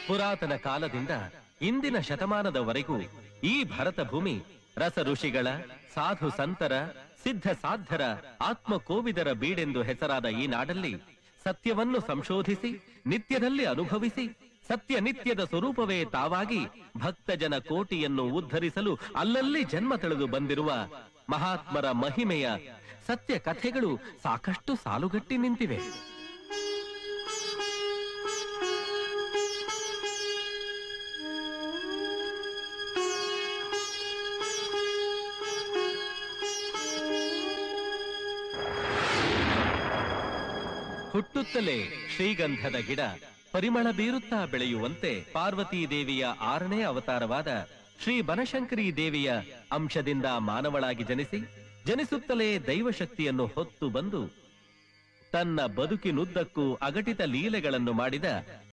ಪುರಾತನ ಕಾಲದಿಂದ ಇಂದಿನ ಶತಮಾನದವರೆಗೂ ಈ ಭರತ ಭೂಮಿ ರಸ ಋಷಿಗಳ, ಸಾಧು ಸಂತರ, ಸಿದ್ಧ ಸಾಧ್ಯರ, ಆತ್ಮಕೋವಿದರ ಬೀಡೆಂದು ಹೆಸರಾದ ಈ ನಾಡಲ್ಲಿ ಸತ್ಯವನ್ನು ಸಂಶೋಧಿಸಿ ನಿತ್ಯದಲ್ಲಿ ಅನುಭವಿಸಿ ಸತ್ಯ ನಿತ್ಯದ ಸ್ವರೂಪವೇ ತಾವಾಗಿ ಭಕ್ತಜನ ಕೋಟಿಯನ್ನು ಉದ್ಧರಿಸಲು ಅಲ್ಲಲ್ಲಿ ಜನ್ಮ ತಳೆದು ಬಂದಿರುವ ಮಹಾತ್ಮರ ಮಹಿಮೆಯ ಸತ್ಯ ಕಥೆಗಳು ಸಾಕಷ್ಟು ಸಾಲುಗಟ್ಟಿ ನಿಂತಿವೆ. ಹುಟ್ಟುತ್ತಲೇ ಶ್ರೀಗಂಧದ ಗಿಡ ಪರಿಮಳ ಬೀರುತ್ತಾ ಬೆಳೆಯುವಂತೆ ಪಾರ್ವತೀ ದೇವಿಯ 6ನೇ ಅವತಾರವಾದ ಶ್ರೀ ಬನಶಂಕರಿ ದೇವಿಯ ಅಂಶದಿಂದ ಮಾನವಳಾಗಿ ಜನಿಸುತ್ತಲೇ ದೈವಶಕ್ತಿಯನ್ನು ಹೊತ್ತು ಬಂದು ತನ್ನ ಬದುಕಿನುದ್ದಕ್ಕೂ ಅಘಟಿತ ಲೀಲೆಗಳನ್ನು ಮಾಡಿದ